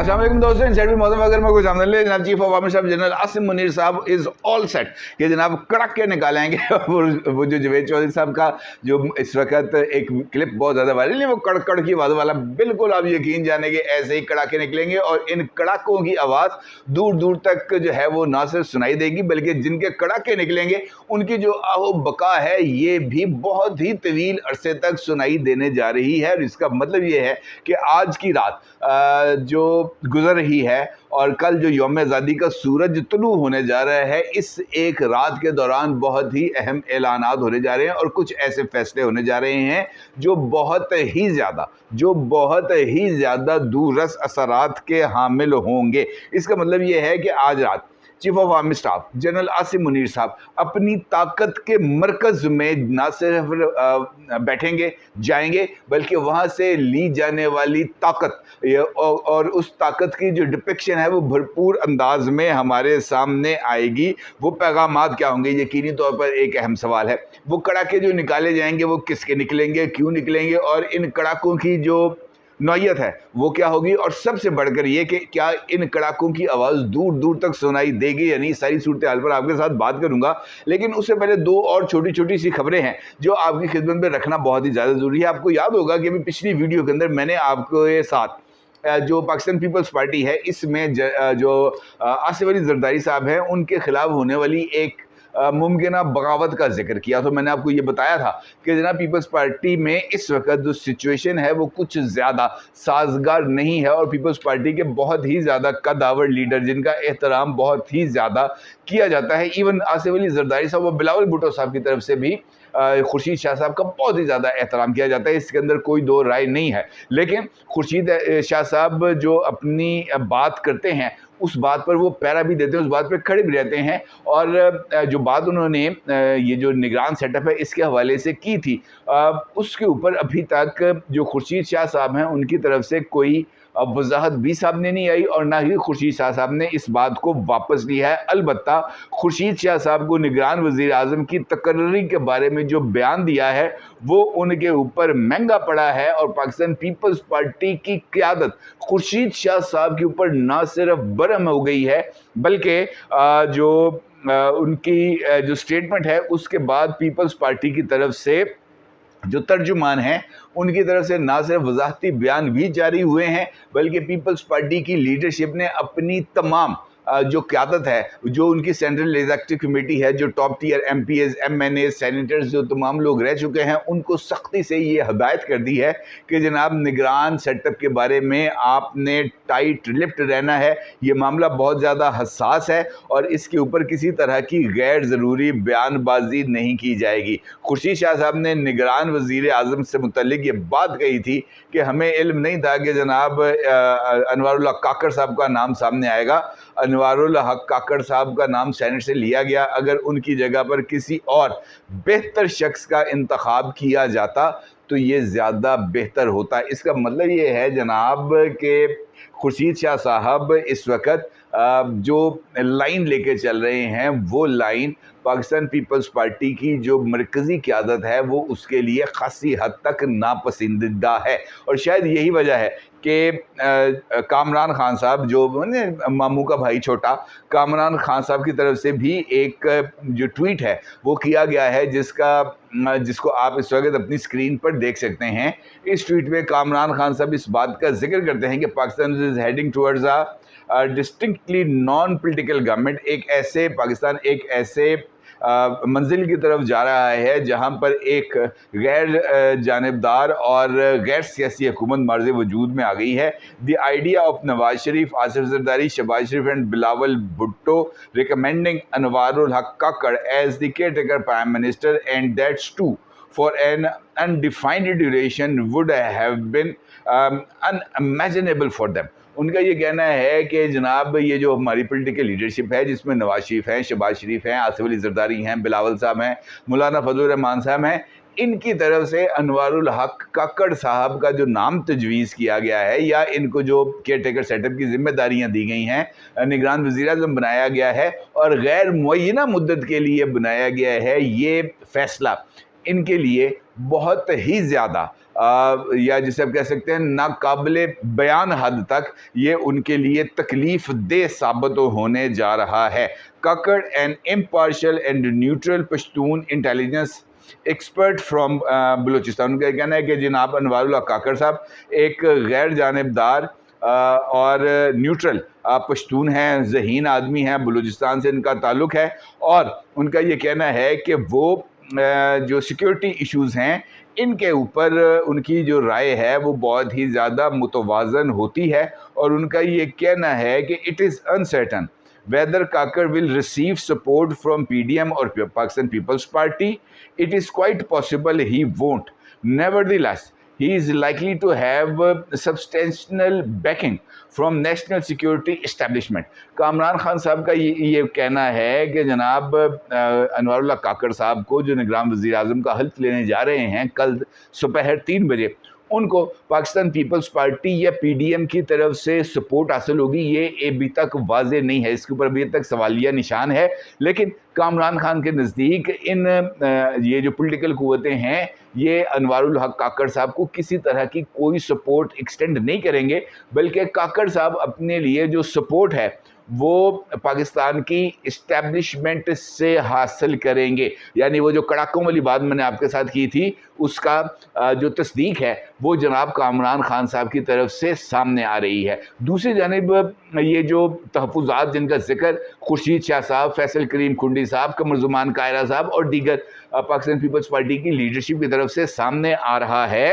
अस्सलाम वालेकुम दोस्तों, इंसाइड विद मौसम अगर मैं कुछ आमदन ले जनाब चीफ ऑफ आर्मी साहब जनरल आसिम मुनीर साहब इज ऑल सेट कि जनाब कड़क के निकालेंगे। वो जो जवेद चौधरी साहब का जो इस वक्त एक क्लिप बहुत ज़्यादा वायरल है, वो कड़कड़ की आवाज़ वाला, बिल्कुल आप यकीन जाने के ऐसे ही कड़ाके निकलेंगे और इन कड़ाकों की आवाज़ दूर दूर तक जो है वो ना सिर्फ सुनाई देगी बल्कि जिनके कड़ाके निकलेंगे उनकी जो आहो बका है ये भी बहुत ही तवील अरसे तक सुनाई देने जा रही है। और इसका मतलब ये है कि आज की रात जो गुजर रही है और कल जो यौम आज़ादी का सूरज तुलू होने जा रहा है, इस एक रात के दौरान बहुत ही अहम ऐलानात होने जा रहे हैं और कुछ ऐसे फैसले होने जा रहे हैं जो बहुत ही ज़्यादा दूररस असरात के हामिल होंगे। इसका मतलब ये है कि आज रात chief of army staff general Asim Munir साहब अपनी ताकत के मरकज़ में ना सिर्फ बैठेंगे जाएंगे बल्कि वहाँ से ली जाने वाली ताकत और उस ताकत की जो डिपिक्शन है वो भरपूर अंदाज में हमारे सामने आएगी। वो पैगामात क्या होंगे, यकीनी तौर पर एक अहम सवाल है। वो कड़ाके जो निकाले जाएंगे वो किसके निकलेंगे, क्यों निकलेंगे और इन कड़ाकों की जो नौयत है वो क्या होगी, और सबसे बढ़कर ये कि क्या इन कड़ाकों की आवाज़ दूर दूर तक सुनाई देगी या नहीं। सारी सूरत हाल पर आपके साथ बात करूंगा, लेकिन उससे पहले दो और छोटी छोटी सी खबरें हैं जो आपकी खिदमत में रखना बहुत ही ज़्यादा ज़रूरी है। आपको याद होगा कि अभी पिछली वीडियो के अंदर मैंने आपको ये साथ जो पाकिस्तान पीपल्स पार्टी है इसमें जो आसिफ अली जरदारी साहब हैं उनके खिलाफ होने वाली एक मुमकिन बगावत का जिक्र किया। तो मैंने आपको ये बताया था कि जनाब पीपल्स पार्टी में इस वक्त जो सिचुएशन है वो कुछ ज़्यादा साजगार नहीं है और पीपल्स पार्टी के बहुत ही ज़्यादा कदावर लीडर जिनका एहतराम बहुत ही ज़्यादा किया जाता है, इवन आसिफ अली जरदारी साहब और बिलावल भुट्टो साहब की तरफ से भी खुर्शीद शाह साहब का बहुत ही ज़्यादा एहतराम किया जाता है, इसके अंदर कोई दो राय नहीं है। लेकिन खुर्शीद शाह साहब जो अपनी बात करते हैं उस बात पर वो पैरा भी देते हैं, उस बात पर खड़े भी रहते हैं और जो बात उन्होंने ये जो निगरान सेटअप है इसके हवाले से की थी उसके ऊपर अभी तक जो खुर्शीद शाह साहब हैं उनकी तरफ से कोई वजाहत भी सामने नहीं आई और ना ही खुर्शीद शाह साहब ने इस बात को वापस लिया है। अलबत्ता खुर्शीद शाह साहब को निगरान वज़ीर आज़म की तकर्री के बारे में जो बयान दिया है वो उनके ऊपर महंगा पड़ा है और पाकिस्तान पीपल्स पार्टी की क़यादत खुर्शीद शाह साहब के ऊपर ना सिर्फ बरहम हो गई है बल्कि जो उनकी जो स्टेटमेंट है उसके बाद पीपल्स पार्टी की तरफ से जो तर्जुमान हैं उनकी तरफ से ना सिर्फ वजाहती बयान भी जारी हुए हैं बल्कि पीपल्स पार्टी की लीडरशिप ने अपनी तमाम जो क़यादत है, जो उनकी सेंट्रल एग्जीक्यूटिव कमेटी है, जो top tier MPs, MNA, senators जो तमाम लोग रह चुके हैं उनको सख्ती से ये हदायत कर दी है कि जनाब निगरान सेटअप के बारे में आपने टाइट लिप्ट रहना है। ये मामला बहुत ज़्यादा हसास है और इसके ऊपर किसी तरह की गैर ज़रूरी बयानबाजी नहीं की जाएगी। खुर्शीद शाह साहब ने निगरान वज़ीर आज़म से मुतल्लिक ये बात कही थी कि हमें इल्म नहीं था कि जनाब अनवारुल हक काकड़ साहब का नाम सामने आएगा। अनवारुल हक काकड़ साहब का नाम सेनेट से लिया गया, अगर उनकी जगह पर किसी और बेहतर शख्स का इंतखाब किया जाता तो ये ज़्यादा बेहतर होता। इसका मतलब ये है जनाब कि खुर्शीद शाह साहब इस वक्त जो लाइन लेके चल रहे हैं वो लाइन पाकिस्तान पीपल्स पार्टी की जो मरकज़ी क़यादत है वो उसके लिए खासी हद तक नापसंदीदा है। और शायद यही वजह है कि कामरान खान साहब जो मामू का भाई छोटा कामरान खान साहब की तरफ से भी एक जो ट्वीट है वो किया गया है जिसको आप इस वक्त अपनी स्क्रीन पर देख सकते हैं। इस ट्वीट में कामरान खान साहब इस बात का जिक्र करते हैं कि Pakistan is heading towards a distinctly non political government, Pakistan एक ऐसे मंजिल की तरफ जा रहा है जहां पर एक गैर जानिबदार और गैर सियासी हुकूमत मार्ज़ वजूद में आ गई है। The idea of Nawaz Sharif, Asif Zardari, Shehbaz Sharif and Bilawal Bhutto recommending Anwaarul Haq Kakar as the caretaker prime minister and that's to for an undefined duration would have been unimaginable for them। उनका ये कहना है कि जनाब ये जो हमारी पॉलिटिकल लीडरशिप है जिसमें नवाज शरीफ हैं, शहबाज शरीफ हैं, आसिफ अली जरदारी हैं, बिलावल साहब हैं, मौलाना फजल रहमान साहब हैं, इनकी तरफ से अनवारुल हक काकड़ साहब का जो नाम तजवीज़ किया गया है या इनको जो केयर टेकर सेटअप की जिम्मेदारियां दी गई हैं, निगरान वज़ीर आज़म बनाया गया है और गैर मुअय्यना मुद्दत के लिए बनाया गया है, ये फ़ैसला ان کے لیے بہت ہی زیادہ یا جسے آپ کہہ سکتے ہیں ناقابل بیان حد تک یہ ان کے لیے تکلیف دہ ثابت ہونے جا رہا ہے۔ Kakar an impartial and neutral Pashtun intelligence expert from Balochistan, ان کا کہنا ہے کہ جناب انوار اللہ کاکڑ صاحب ایک غیر جانبدار اور نیوٹرل پشتون ہیں، ذہین آدمی ہیں، بلوچستان سے ان کا تعلق ہے، اور ان کا یہ کہنا ہے کہ وہ جو سیکیورٹی ایشوز ہیں ان کے اوپر ان کی جو رائے ہے وہ بہت ہی زیادہ متوازن ہوتی ہے، اور ان کا یہ کہنا ہے کہ it is uncertain whether Kakar will receive support from PDM or Pakistan People's Party. It is quite possible he won't. Nevertheless, he is likely to have substantial backing from national security establishment. Kamran Khan صاحب کا یہ کہنا ہے کہ جناب انوار اللہ کاکڑ صاحب کو جو نگران وزیر اعظم کا حلف لینے جا رہے ہیں کل دوپہر 3 بجے، ان کو پاکستان پیپلز پارٹی یا پی ڈی ایم کی طرف سے سپورٹ حاصل ہوگی، یہ ابھی تک واضح نہیں ہے، اس کے اوپر ابھی تک سوالیہ نشان ہے۔ لیکن کامران خان کے نزدیک یہ جو پولیٹیکل قوتیں ہیں یہ انوار الحق کاکڑ صاحب کو کسی طرح کی کوئی سپورٹ ایکسٹینڈ نہیں کریں گے، بلکہ کاکڑ صاحب اپنے لیے جو سپورٹ ہے وہ پاکستان کی اسٹیبلشمنٹ سے حاصل کریں گے۔ یعنی وہ جو کڑاکوں والی بات میں نے آپ کے ساتھ کی تھی اس کا جو تصدیق ہے وہ جناب کامران خان صاحب کی طرف سے سامنے آ رہی ہے۔ دوسری جانب یہ جو تحفظات جن کا ذکر خورشید شاہ صاحب، فیصل کریم کنڈی صاحب، قمر زمان کائرہ صاحب اور دیگر پاکستان پیپلز پارٹی کی لیڈرشپ کی طرف سے سامنے آ رہا ہے،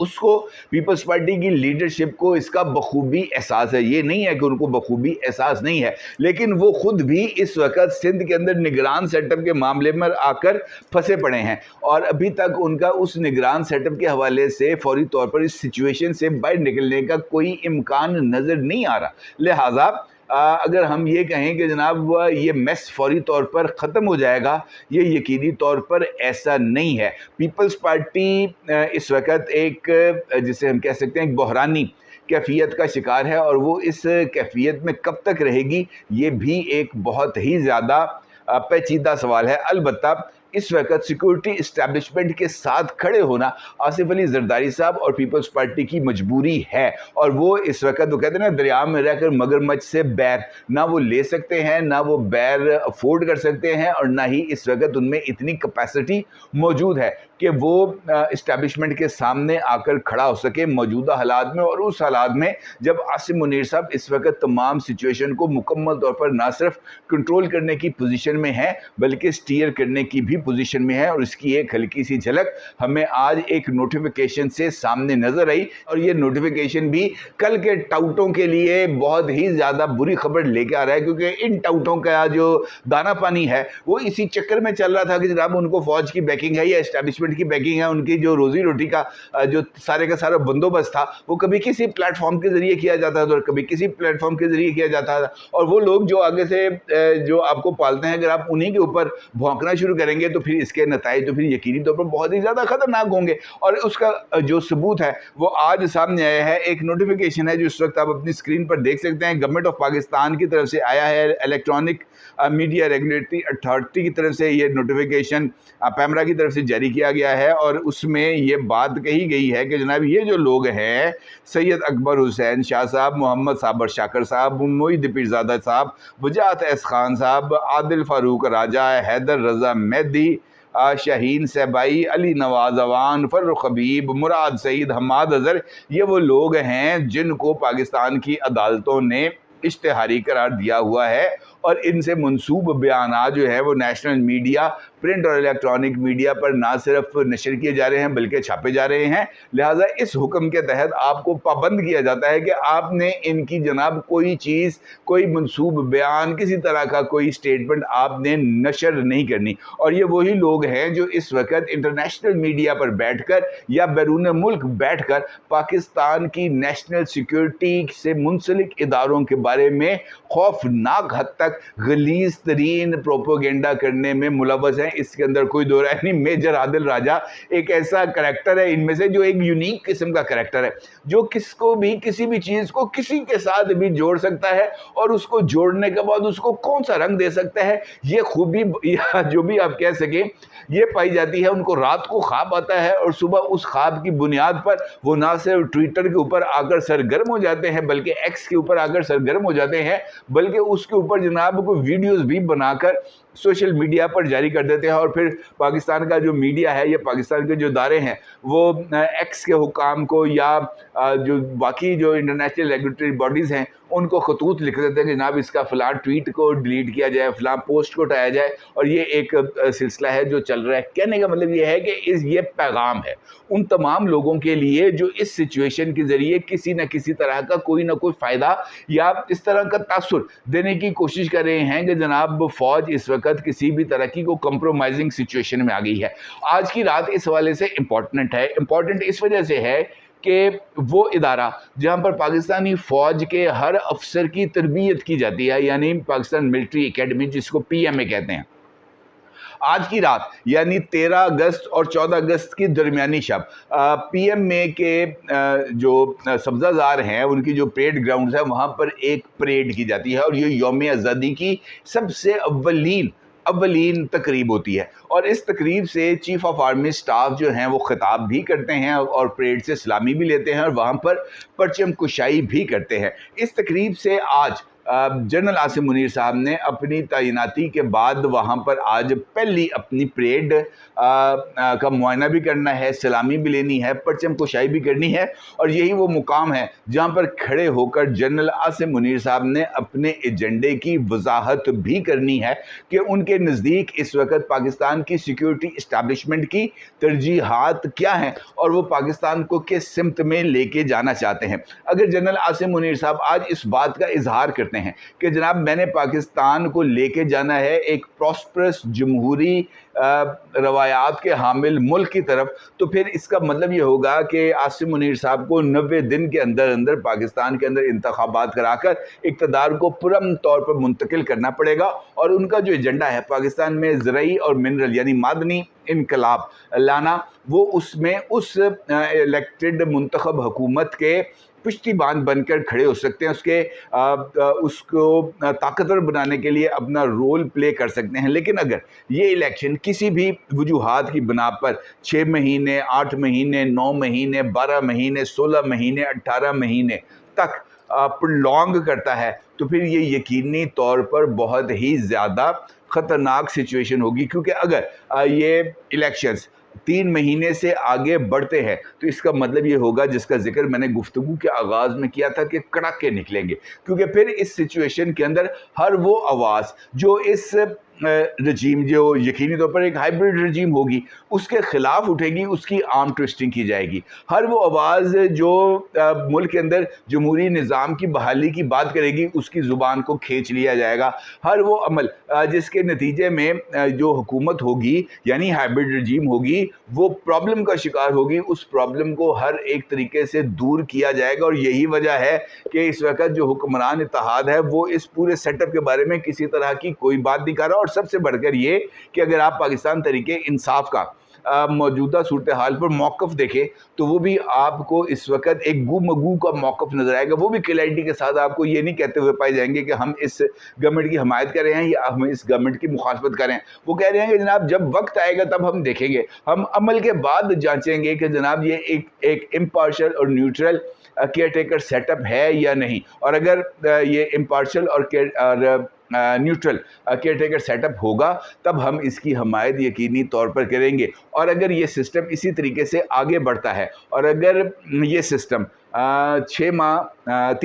اس کو پیپلز پارٹی کی لیڈرشپ کو اس کا بخوبی احساس ہے۔ یہ نہیں ہے کہ ان کو بخوبی احساس نہیں ہے، لیکن وہ خود بھی اس وقت سندھ کے اندر نگران سیٹ اپ کے معاملے میں آ کر پھنسے پڑے ہیں، اور ابھی تک ان کا اس نگران سیٹ اپ کے حوالے سے فوری طور پر اس سچویشن سے باہر نکلنے کا کوئی امکان نظر نہیں آ رہا۔ لہٰذا اگر ہم یہ کہیں کہ جناب یہ میس فوری طور پر ختم ہو جائے گا، یہ یقینی طور پر ایسا نہیں ہے۔ پیپلز پارٹی اس وقت ایک جسے ہم کہہ سکتے ہیں ایک بحرانی کیفیت کا شکار ہے، اور وہ اس کیفیت میں کب تک رہے گی یہ بھی ایک بہت ہی زیادہ پیچیدہ سوال ہے۔ البتہ اس وقت سیکورٹی اسٹیبلشمنٹ کے ساتھ کھڑے ہونا آصف علی زرداری صاحب اور پیپلز پارٹی کی مجبوری ہے، اور وہ اس وقت وہ کہتے ہیں نا دریا میں رہ کر مگرمچھ سے بیر نہ وہ لے سکتے ہیں، نہ وہ بیر افورڈ کر سکتے ہیں، اور نہ ہی اس وقت ان میں اتنی کیپیسٹی موجود ہے کہ وہ اسٹیبلشمنٹ کے سامنے آ کر کھڑا ہو سکے موجودہ حالات میں۔ اور اس حالات میں جب عاصم منیر صاحب اس وقت تمام سچویشن کو مکمل طور پر نہ صرف کنٹرول کرنے کی پوزیشن میں ہے بلکہ سٹیئر کرنے کی بھی پوزیشن میں ہے، اور اس کی ایک ہلکی سی جھلک ہمیں آج ایک نوٹیفیکیشن سے سامنے نظر آئی، اور یہ نوٹیفیکیشن بھی کل کے ٹاؤٹوں کے لیے بہت ہی زیادہ بری خبر لے کے آ رہا ہے، کیونکہ ان ٹاؤٹوں کا جو دانا پانی ہے وہ اسی چکر میں چل رہا تھا کہ جناب ان کو فوج کی بیکنگ ہے یا اسٹیبلشمنٹ کی بیکنگ ہے، ان کی جو روزی روٹی کا جو سارے کا سارا بندوبست تھا وہ کبھی کسی پلیٹ فارم کے ذریعے کیا جاتا تھا اور کبھی کسی پلیٹ فارم کے ذریعے کیا جاتا تھا، اور وہ لوگ جو آگے سے جو آپ کو پالتے ہیں اگر آپ انہی کے اوپر بھونکنا شروع کریں گے تو پھر اس کے نتائج تو پھر یقینی طور پر بہت ہی زیادہ خطرناک ہوں گے۔ اور اس کا جو ثبوت ہے وہ آج سامنے آیا ہے، ایک نوٹیفیکیشن ہے جو اس وقت آپ اپنی اسکرین پر دیکھ سکتے ہیں، گورنمنٹ آف پاکستان کی طرف سے آیا ہے، الیکٹرانک میڈیا ریگولیٹری اتھارٹی کی طرف سے یہ نوٹیفیکیشن پیمرا کی طرف سے جاری کیا گیا ہے، اور اس میں یہ بات کہی گئی ہے کہ جناب یہ جو لوگ ہیں سید اکبر حسین شاہ صاحب، محمد صابر شاکر صاحب، معید پیرزادہ صاحب، وجاہت ایس خان صاحب، عادل فاروق راجہ، حیدر رضا مہدی، شاہین سیبائی، علی نواز اوان، فرخ حبیب، مراد سعید، حماد اظہر، یہ وہ لوگ ہیں جن کو پاکستان کی عدالتوں نے اشتہاری قرار دیا ہوا ہے، اور ان سے منسوب بیانات جو ہیں وہ نیشنل میڈیا، پرنٹ اور الیکٹرانک میڈیا پر نہ صرف نشر کیے جا رہے ہیں بلکہ چھاپے جا رہے ہیں۔ لہٰذا اس حکم کے تحت آپ کو پابند کیا جاتا ہے کہ آپ نے ان کی جناب کوئی چیز، کوئی منسوب بیان، کسی طرح کا کوئی سٹیٹمنٹ آپ نے نشر نہیں کرنی، اور یہ وہی لوگ ہیں جو اس وقت انٹرنیشنل میڈیا پر بیٹھ کر یا بیرون ملک بیٹھ کر پاکستان کی نیشنل سیکیورٹی سے منسلک اداروں کے بارے میں خوفناک حد تک तक गलीज तरीन प्रोपोगेंडा करने में मुलव्वस हैं, इसके अंदर कोई दो राय नहीं। मेजर आदिल राजा एक ऐसा करैक्टर है इनमें से जो एक यूनिक किस्म का करैक्टर है, जो किसको भी किसी भी चीज़ को किसी के साथ भी जोड़ सकता है और उसको जोड़ने के बाद उसको कौन सा रंग दे सकता है, ये खूबी या जो भी आप कह सकें ये पाई जाती है। उनको रात को ख्वाब आता है और सुबह उस ख्वाब की बुनियाद पर वो ना सिर्फ ट्विटर के ऊपर आकर सरगर्म हो जाते हैं, बल्कि एक्स के ऊपर आकर सरगर्म हो जाते हैं, बल्कि उसके ऊपर जनाब को वीडियोस भी बनाकर सोशल मीडिया पर जारी कर देते हैं। और फिर पाकिस्तान का जो मीडिया है या पाकिस्तान के जो इदारे हैं वो एक्स के हुकाम को या जो बाकी जो इंटरनेशनल रेगुलेटरी बॉडीज़ हैं उनको खतूत लिख देते हैं कि जनाब इसका फ़लाँ ट्वीट को डिलीट किया जाए, फ़लाँ पोस्ट को हटाया जाए, और ये एक सिलसिला है जो चल रहा है। कहने का मतलब ये है कि ये पैगाम है उन तमाम लोगों के लिए जो इस सिचुएशन के ज़रिए किसी न किसी तरह का कोई ना कोई फ़ायदा या इस तरह का तासुर देने की कोशिश कर रहे हैं कि जनाब फ़ौज इस वक्त किसी भी तरह की को कंप्रोमाइजिंग सिचुएशन में आ गई है। आज की रात इस हवाले से इम्पॉर्टेंट है। इम्पॉर्टेंट इस वजह से है कि वो इदारा जहाँ पर पाकिस्तानी फ़ौज के हर अफसर की तरबियत की जाती है, यानी पाकिस्तान मिलिट्री एकेडमी, जिसको PMA कहते हैं, आज की रात यानी 13 अगस्त और 14 अगस्त की दरमियानी शब PMA के जो सब्ज़ाज़ार हैं उनकी जो परेड ग्राउंड्स है वहाँ पर एक परेड की जाती है और ये यौम आज़ादी की सबसे अव्वलीन तकरीब होती है। और इस तकरीब से चीफ ऑफ आर्मी स्टाफ जो हैं वो खिताब भी करते हैं और परेड से सलामी भी लेते हैं और वहाँ पर परचम कुशाई भी करते हैं। इस तकरीब से आज जनरल आसिम मुनीर साहब ने अपनी तैनाती के बाद वहाँ पर आज पहली अपनी परेड का मुआयना भी करना है, सलामी भी लेनी है, परचम कुशाई भी करनी है। और यही वो मुकाम है जहाँ पर खड़े होकर जनरल आसिम मुनीर साहब ने अपने एजेंडे की वजाहत भी करनी है कि उनके नज़दीक इस वक्त पाकिस्तान की सिक्योरिटी इस्टेब्लिशमेंट की तरजीहात क्या हैं और वो पाकिस्तान को किस सिमत में लेके जाना चाहते हैं। अगर जनरल आसिम मुनीर साहब आज इस बात का इजहार करते हैं कि जनाब मैंने पाकिस्तान को लेके जाना है एक प्रॉस्परस जमहूरी रवायात के हामिल मुल्क की तरफ, तो फिर इसका मतलब ये होगा कि आसिम मुनीर साहब को 90 दिन के अंदर अंदर पाकिस्तान के अंदर इंतखाबात कराकर इक़्तिदार को पुरअमन तौर पर मुंतकिल करना पड़ेगा। और उनका जो एजेंडा है पाकिस्तान में ज़रई और मिनरल यानी मादनी इनकलाब लाना, वो उसमें उस इलेक्टेड मुंतखब हुकूमत के पुश्तीबान बनकर खड़े हो सकते हैं, उसको ताकतवर बनाने के लिए अपना रोल प्ले कर सकते हैं। लेकिन अगर ये इलेक्शन किसी भी वजूहात की बिना पर 6 महीने, 8 महीने, 9 महीने, 12 महीने, 16 महीने, 18 महीने तक प्रोलॉन्ग करता है, तो फिर ये यकीनी तौर पर बहुत ही ज़्यादा ख़तरनाक सिचुएशन होगी। क्योंकि अगर ये इलेक्शंस 3 महीने से आगे बढ़ते हैं तो इसका मतलब ये होगा, जिसका जिक्र मैंने गुफ्तगू के आगाज़ में किया था, कि कड़ाके निकलेंगे। क्योंकि फिर इस सिचुएशन के अंदर हर वो आवाज़ जो इस रजीम, जो यकीनी तौर पर एक हाइब्रिड रजीम होगी, उसके ख़िलाफ़ उठेगी, उसकी आर्म ट्विस्टिंग की जाएगी। हर वो आवाज़ जो मुल्क के अंदर जमहूरी निज़ाम की बहाली की बात करेगी, उसकी ज़ुबान को खींच लिया जाएगा। हर वो अमल जिसके नतीजे में जो हुकूमत होगी यानी हाइब्रिड रजीम होगी, वो प्रॉब्लम का शिकार होगी, उस प्रॉब्लम को हर एक तरीके से दूर किया जाएगा। और यही वजह है कि इस वक्त जो हुक्मरान इत्तेहाद है वो इस पूरे सेटअप के बारे में किसी तरह की कोई बात नहीं कर रहा। और सबसे बढ़कर ये कि अगर आप पाकिस्तान तरीके इंसाफ का मौजूदा सूरत हाल पर मौक़िफ़ देखें तो वो भी आपको इस वक्त एक गुमगू का मौक़िफ़ नज़र आएगा। वो भी क्लैरिटी के साथ आपको ये नहीं कहते हुए पाए जाएंगे कि हम इस गवर्नमेंट की हमायत कर रहे हैं या हम इस गवर्नमेंट की मुखालफत कर रहे हैं। वो कह रहे हैं कि जनाब जब वक्त आएगा तब हम देखेंगे, हम अमल के बाद जांचेंगे कि जनाब ये एक इम्पार्शल और न्यूट्रल केयर टेकर सेटअप है या नहीं। और अगर ये इम्पार्शल और न्यूट्रल केयर टेकर सेटअप होगा तब हम इसकी हमायत यकीनी तौर पर करेंगे। और अगर ये सिस्टम इसी तरीके से आगे बढ़ता है और अगर ये सिस्टम 3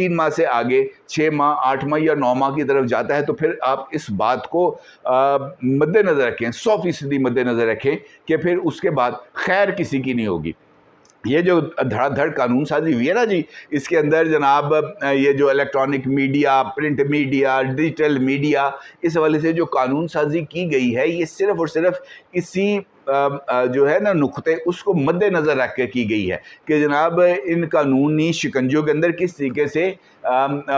माह से आगे 6 माह, 8 माह या 9 माह की तरफ जाता है, तो फिर आप इस बात को मद्देनज़र रखें, 100% मद्देनज़र रखें कि फिर उसके बाद खैर किसी की नहीं होगी। ये जो धड़ाधड़ कानून साजी हुई है ना जी, इसके अंदर जनाब ये जो electronic media, print media, digital media, इस हवाले से जो कानून साजी की गई है, ये सिर्फ़ और सिर्फ इसी جو ہے نا نقطے اس کو مد نظر رکھ کے کی گئی ہے کہ جناب ان قانونی شکنجوں کے اندر کس طریقے سے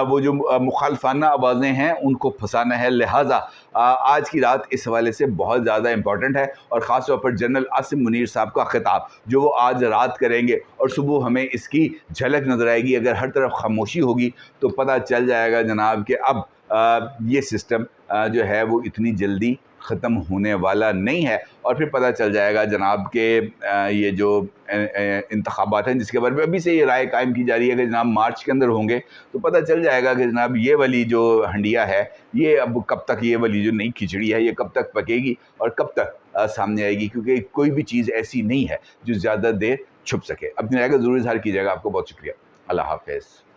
وہ جو مخالفانہ آوازیں ہیں ان کو پھنسانا ہے. لہٰذا آج کی رات اس حوالے سے بہت زیادہ امپورٹنٹ ہے، اور خاص طور پر جنرل عاصم منیر صاحب کا خطاب جو وہ آج رات کریں گے اور صبح ہمیں اس کی جھلک نظر آئے گی. اگر ہر طرف خاموشی ہوگی تو پتہ چل جائے گا جناب کہ اب یہ سسٹم جو ہے وہ اتنی جلدی ختم ہونے والا نہیں ہے، اور پھر پتہ چل جائے گا جناب کہ یہ جو انتخابات ہیں جس کے بارے میں ابھی سے یہ رائے قائم کی جا رہی ہے کہ جناب مارچ کے اندر ہوں گے، تو پتہ چل جائے گا کہ جناب یہ والی جو ہنڈیا ہے یہ اب کب تک، یہ والی جو نئی کھچڑی ہے یہ کب تک پکے گی اور کب تک سامنے آئے گی، کیونکہ کوئی بھی چیز ایسی نہیں ہے جو زیادہ دیر چھپ سکے. اپنی رائے کا ضرور اظہار کیجیے گا. آپ کو بہت شکریہ. اللہ حافظ.